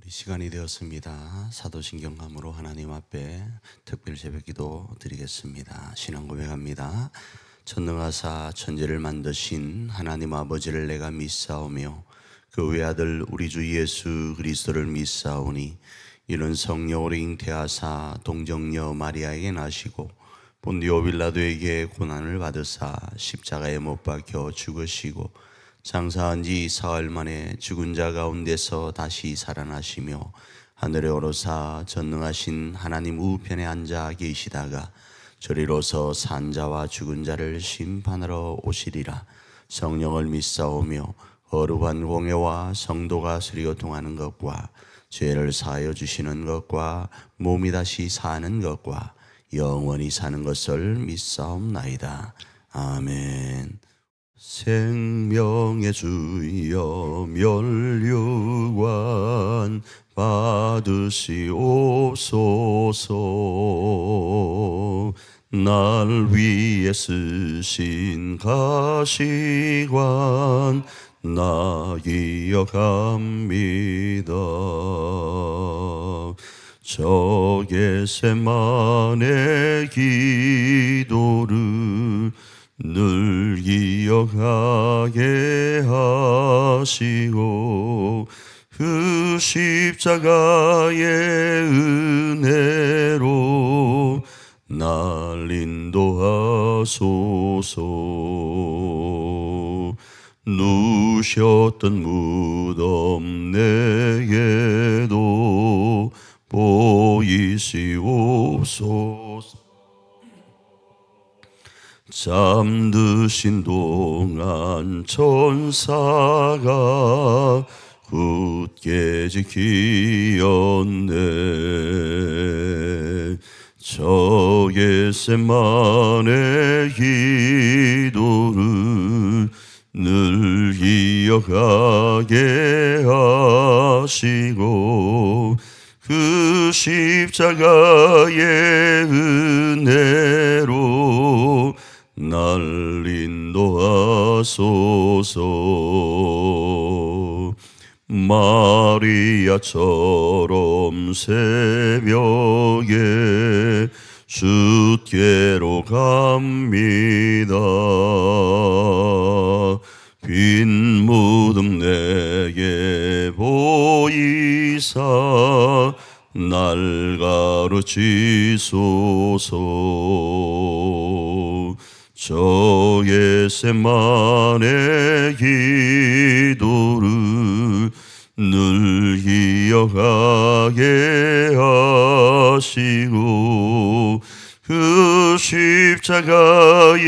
우리 시간이 되었습니다. 사도신경감으로 하나님 앞에 특별 새벽기도 드리겠습니다. 신앙 고백합니다. 전능하사 천지를 만드신 하나님 아버지를 내가 믿사오며 그 외아들 우리 주 예수 그리스도를 믿사오니 이는 성령으로 잉태하사 동정녀 마리아에게 나시고 본디오 빌라도에게 고난을 받으사 십자가에 못 박혀 죽으시고 장사한 지 사흘 만에 죽은 자 가운데서 다시 살아나시며 하늘에 오르사 전능하신 하나님 우편에 앉아 계시다가 저리로서 산 자와 죽은 자를 심판하러 오시리라. 성령을 믿사오며 거룩한 공예와 성도가 수리교통하는 것과 죄를 사하여 주시는 것과 몸이 다시 사는 것과 영원히 사는 것을 믿사옵나이다. 아멘. 생명의 주여 면류관 받으시옵소서. 날 위해 쓰신 가시관 나 기억합니다. 저 겟세마네 기도를 늘 기억하게 하시고 그 십자가의 은혜로 날 인도하소서. 누셨던 무덤 내게도 보이시옵소서. 잠드신 동안 천사가 굳게 지키었네. 저 겟세마네 기도를 늘 기억하게 하시고 그 십자가의 은혜로 날 인도하소서. 마리아처럼 새벽에 주께로 갑니다. 빈 무덤 내게 보이사 날 가르치소서. 저 겟세마네 기도를 늘 기억하게 하시고 그 십자가의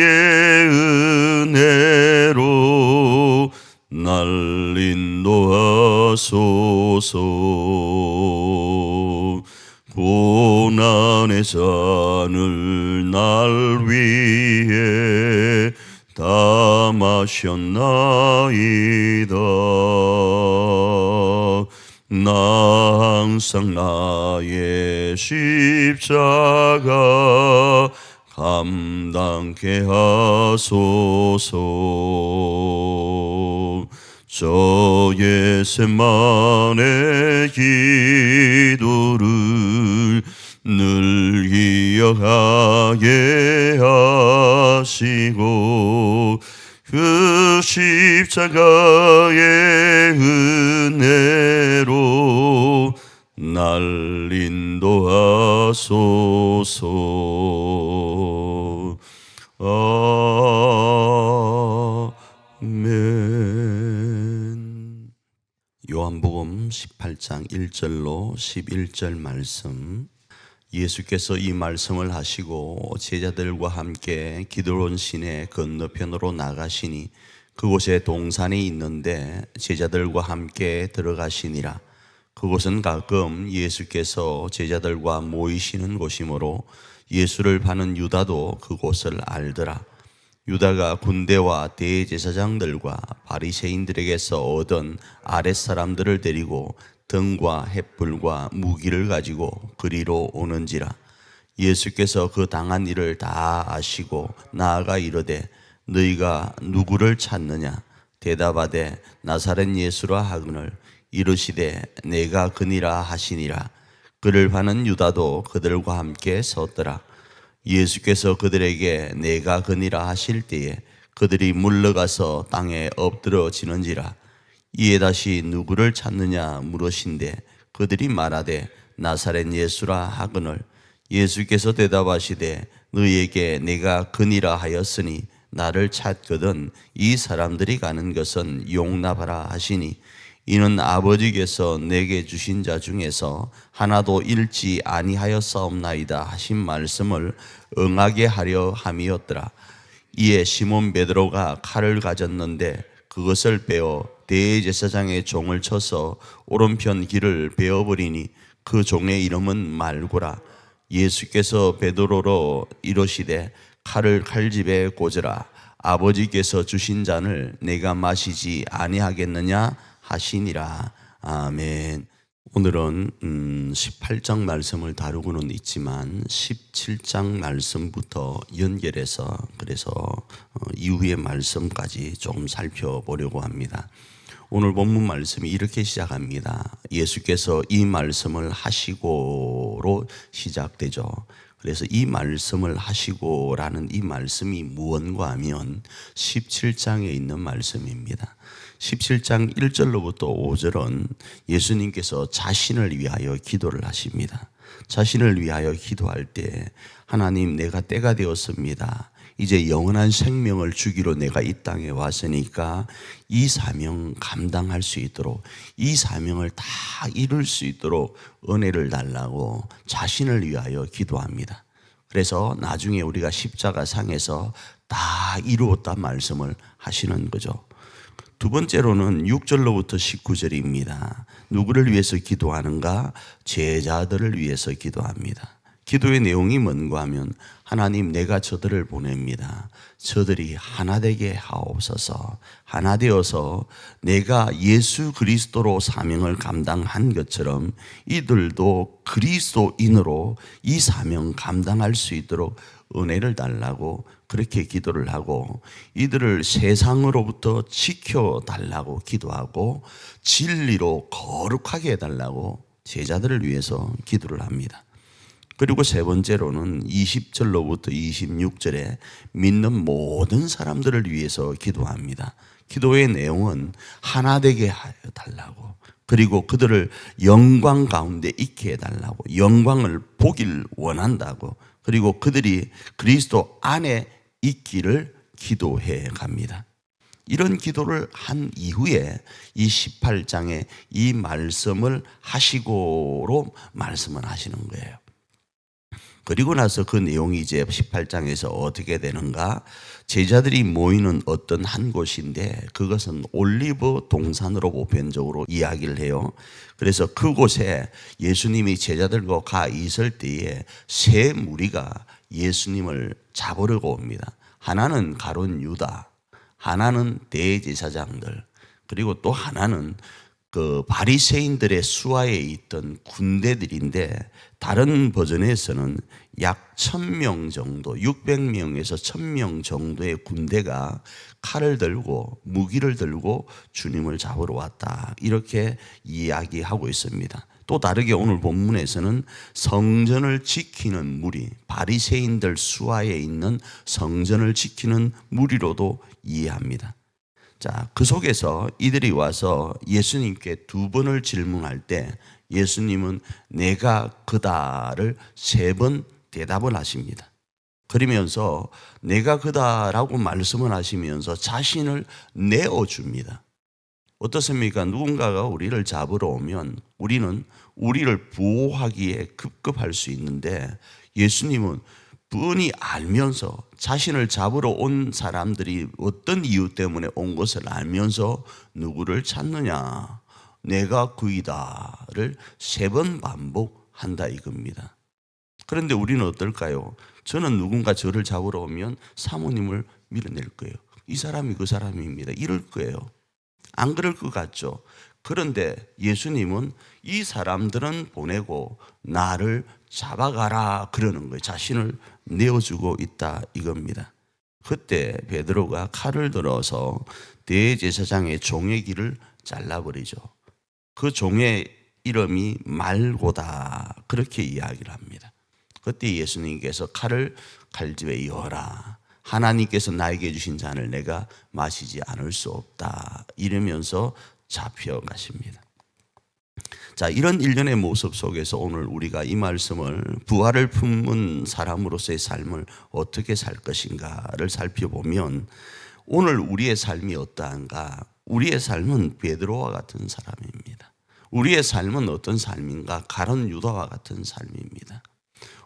은혜로 날 인도하소서. 고난의 잔을 날 위해 다 마셨나이다. 나 항상 나의 십자가 감당케 하소서. 저 겟세마네 기도를 늘 기억하게 하시고 그 십자가의 은혜로 날 인도하소서. 아멘. 요한복음 18장 1절로 11절 말씀. 예수께서 이 말씀을 하시고 제자들과 함께 기드론 시내 건너편으로 나가시니 그곳에 동산이 있는데 제자들과 함께 들어가시니라. 그곳은 가끔 예수께서 제자들과 모이시는 곳이므로 예수를 파는 유다도 그곳을 알더라. 유다가 군대와 대제사장들과 바리새인들에게서 얻은 아랫사람들을 데리고 등과 횃불과 무기를 가지고 그리로 오는지라. 예수께서 그 당한 일을 다 아시고 나아가 이르되 너희가 누구를 찾느냐? 대답하되 나사렛 예수라 하거늘 이르시되 내가 그니라 하시니라. 그를 파는 유다도 그들과 함께 섰더라. 예수께서 그들에게 내가 그니라 하실 때에 그들이 물러가서 땅에 엎드러지는지라. 이에 다시 누구를 찾느냐 물으신대 그들이 말하되 나사렛 예수라 하거늘 예수께서 대답하시되 너희에게 내가 그니라 하였으니 나를 찾거든 이 사람들이 가는 것은 용납하라 하시니 이는 아버지께서 내게 주신 자 중에서 하나도 잃지 아니하였사옵나이다 하신 말씀을 응하게 하려 함이었더라. 이에 시몬 베드로가 칼을 가졌는데 그것을 빼어 대제사장의 종을 쳐서 오른편 귀를 베어버리니 그 종의 이름은 말고라. 예수께서 베드로로 이르시되 칼을 칼집에 꽂으라. 아버지께서 주신 잔을 내가 마시지 아니하겠느냐 하시니라. 아멘. 오늘은 18장 말씀을 다루고는 있지만 17장 말씀부터 연결해서 그래서 이후의 말씀까지 좀 살펴보려고 합니다. 오늘 본문 말씀이 이렇게 시작합니다. 예수께서 이 말씀을 하시고로 시작되죠. 그래서 이 말씀을 하시고라는 이 말씀이 무언가 하면 17장에 있는 말씀입니다. 17장 1절로부터 5절은 예수님께서 자신을 위하여 기도를 하십니다. 자신을 위하여 기도할 때 하나님 내가 때가 되었습니다. 이제 영원한 생명을 주기로 내가 이 땅에 왔으니까 이 사명 감당할 수 있도록 이 사명을 다 이룰 수 있도록 은혜를 달라고 자신을 위하여 기도합니다. 그래서 나중에 우리가 십자가 상에서 다 이루었다 말씀을 하시는 거죠. 두 번째로는 6절로부터 19절입니다. 누구를 위해서 기도하는가? 제자들을 위해서 기도합니다. 기도의 내용이 뭔가 하면 하나님 내가 저들을 보냅니다. 저들이 하나 되게 하옵소서. 하나 되어서 내가 예수 그리스도로 사명을 감당한 것처럼 이들도 그리스도인으로 이 사명 감당할 수 있도록 은혜를 달라고 그렇게 기도를 하고 이들을 세상으로부터 지켜달라고 기도하고 진리로 거룩하게 해달라고 제자들을 위해서 기도를 합니다. 그리고 세 번째로는 20절로부터 26절에 믿는 모든 사람들을 위해서 기도합니다. 기도의 내용은 하나 되게 하여 달라고 그리고 그들을 영광 가운데 있게 해달라고 영광을 보길 원한다고 그리고 그들이 그리스도 안에 있기를 기도해 갑니다. 이런 기도를 한 이후에 이 18장에 이 말씀을 하시고로 말씀을 하시는 거예요. 그리고 나서 그 내용이 이제 18장에서 어떻게 되는가? 제자들이 모이는 어떤 한 곳인데 그것은 올리브 동산으로 보편적으로 이야기를 해요. 그래서 그곳에 예수님이 제자들과 가 있을 때에 세 무리가 예수님을 잡으려고 옵니다. 하나는 가룟 유다, 하나는 대제사장들, 그리고 또 하나는 그 바리새인들의 수하에 있던 군대들인데 다른 버전에서는 약 1000명 정도, 600명에서 1000명 정도의 군대가 칼을 들고 무기를 들고 주님을 잡으러 왔다. 이렇게 이야기하고 있습니다. 또 다르게 오늘 본문에서는 성전을 지키는 무리, 바리새인들 수하에 있는 성전을 지키는 무리로도 이해합니다. 자, 그 속에서 이들이 와서 예수님께 두 번을 질문할 때 예수님은 내가 그다를 세 번 대답을 하십니다. 그러면서 내가 그다라고 말씀을 하시면서 자신을 내어줍니다. 어떻습니까? 누군가가 우리를 잡으러 오면 우리는 우리를 보호하기에 급급할 수 있는데 예수님은 뻔히 알면서 자신을 잡으러 온 사람들이 어떤 이유 때문에 온 것을 알면서 누구를 찾느냐? 내가 그이다를 세 번 반복한다 이겁니다. 그런데 우리는 어떨까요? 저는 누군가 저를 잡으러 오면 사모님을 밀어낼 거예요. 이 사람이 그 사람입니다. 이럴 거예요. 안 그럴 것 같죠? 그런데 예수님은 이 사람들은 보내고 나를 잡아가라 그러는 거예요. 자신을 내어주고 있다 이겁니다. 그때 베드로가 칼을 들어서 대제사장의 종의 귀를 잘라버리죠. 그 종의 이름이 말고다, 그렇게 이야기를 합니다. 그때 예수님께서 칼을 칼집에 이어라, 하나님께서 나에게 주신 잔을 내가 마시지 않을 수 없다, 이러면서 잡혀가십니다. 자, 이런 일련의 모습 속에서 오늘 우리가 이 말씀을 부활을 품은 사람으로서의 삶을 어떻게 살 것인가를 살펴보면, 오늘 우리의 삶이 어떠한가? 우리의 삶은 베드로와 같은 사람입니다. 우리의 삶은 어떤 삶인가? 가룟 유다와 같은 삶입니다.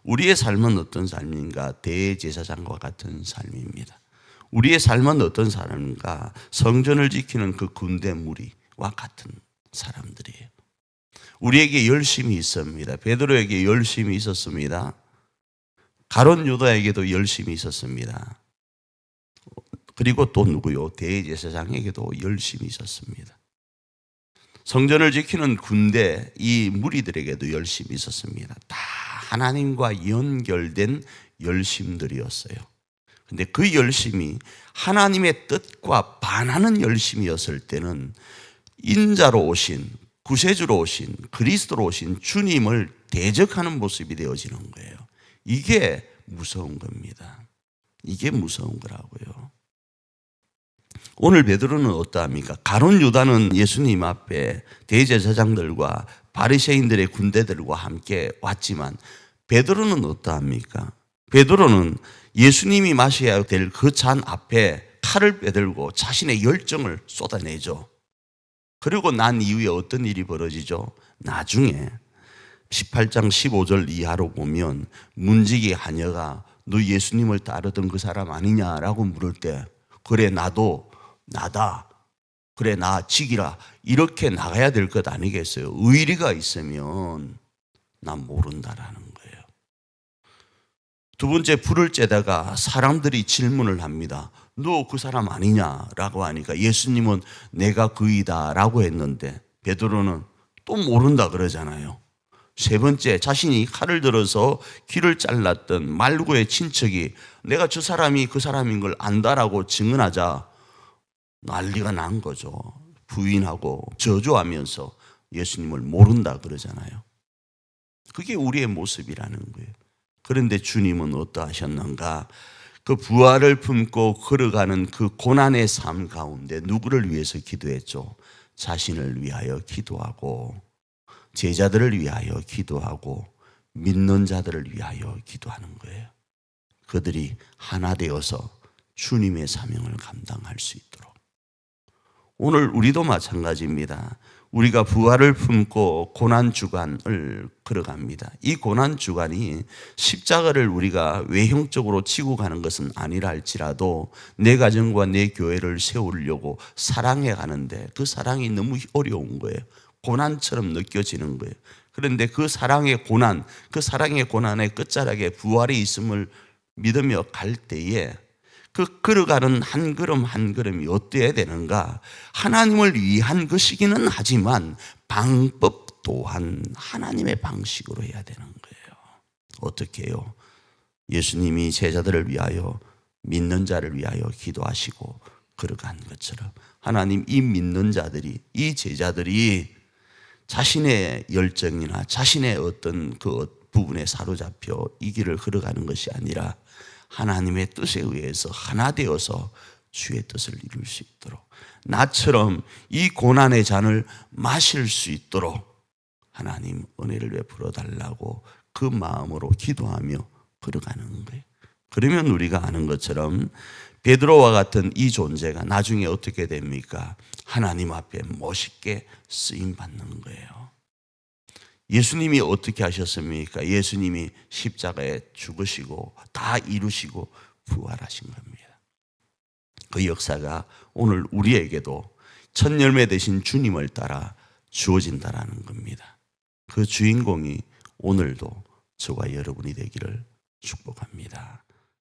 우리의 삶은 어떤 삶인가? 대제사장과 같은 삶입니다. 우리의 삶은 어떤 사람인가? 성전을 지키는 그 군대 무리와 같은 사람들이에요. 우리에게 열심이 있습니다. 베드로에게 열심이 있었습니다. 가룟 유다에게도 열심이 있었습니다. 그리고 또 누구요? 대제사장에게도 열심이 있었습니다. 성전을 지키는 군대, 이 무리들에게도 열심이 있었습니다. 다 하나님과 연결된 열심들이었어요. 근데 그 열심이 하나님의 뜻과 반하는 열심이었을 때는 인자로 오신, 구세주로 오신, 그리스도로 오신 주님을 대적하는 모습이 되어지는 거예요. 이게 무서운 겁니다. 이게 무서운 거라고요. 오늘 베드로는 어떠합니까? 가룟 유다는 예수님 앞에 대제사장들과 바리새인들의 군대들과 함께 왔지만, 베드로는 어떠합니까? 베드로는 예수님이 마셔야 될 그 잔 앞에 칼을 빼들고 자신의 열정을 쏟아내죠. 그리고 난 이후에 어떤 일이 벌어지죠? 나중에 18장 15절 이하로 보면 문지기 하녀가 너 예수님을 따르던 그 사람 아니냐라고 물을 때, 그래 나도 나다, 그래 나 지기라, 이렇게 나가야 될 것 아니겠어요? 의리가 있으면 난 모른다라는 거예요. 두 번째, 불을 쬐다가 사람들이 질문을 합니다. 너 그 사람 아니냐라고 하니까 예수님은 내가 그이다라고 했는데 베드로는 또 모른다 그러잖아요. 세 번째, 자신이 칼을 들어서 귀를 잘랐던 말구의 친척이 내가 저 사람이 그 사람인 걸 안다라고 증언하자 난리가 난 거죠. 부인하고 저주하면서 예수님을 모른다 그러잖아요. 그게 우리의 모습이라는 거예요. 그런데 주님은 어떠하셨는가? 그 부활을 품고 걸어가는 그 고난의 삶 가운데 누구를 위해서 기도했죠? 자신을 위하여 기도하고, 제자들을 위하여 기도하고, 믿는 자들을 위하여 기도하는 거예요. 그들이 하나 되어서 주님의 사명을 감당할 수 있도록. 오늘 우리도 마찬가지입니다. 우리가 부활을 품고 고난주간을 걸어갑니다. 이 고난주간이 십자가를 우리가 외형적으로 지고 가는 것은 아니라 할지라도 내 가정과 내 교회를 세우려고 사랑해 가는데 그 사랑이 너무 어려운 거예요. 고난처럼 느껴지는 거예요. 그런데 그 사랑의 고난, 그 사랑의 고난의 끝자락에 부활이 있음을 믿으며 갈 때에 그 걸어가는 한 걸음 한 걸음이 어때야 되는가? 하나님을 위한 것이기는 하지만 방법 또한 하나님의 방식으로 해야 되는 거예요. 어떻게 해요? 예수님이 제자들을 위하여, 믿는 자를 위하여 기도하시고 걸어간 것처럼 하나님, 이 믿는 자들이, 이 제자들이 자신의 열정이나 자신의 어떤 그 부분에 사로잡혀 이 길을 걸어가는 것이 아니라 하나님의 뜻에 의해서 하나 되어서 주의 뜻을 이룰 수 있도록, 나처럼 이 고난의 잔을 마실 수 있도록 하나님 은혜를 베풀어 달라고 그 마음으로 기도하며 걸어가는 거예요. 그러면 우리가 아는 것처럼 베드로와 같은 이 존재가 나중에 어떻게 됩니까? 하나님 앞에 멋있게 쓰임 받는 거예요. 예수님이 어떻게 하셨습니까? 예수님이 십자가에 죽으시고 다 이루시고 부활하신 겁니다. 그 역사가 오늘 우리에게도 첫 열매 되신 주님을 따라 주어진다라는 겁니다. 그 주인공이 오늘도 저와 여러분이 되기를 축복합니다.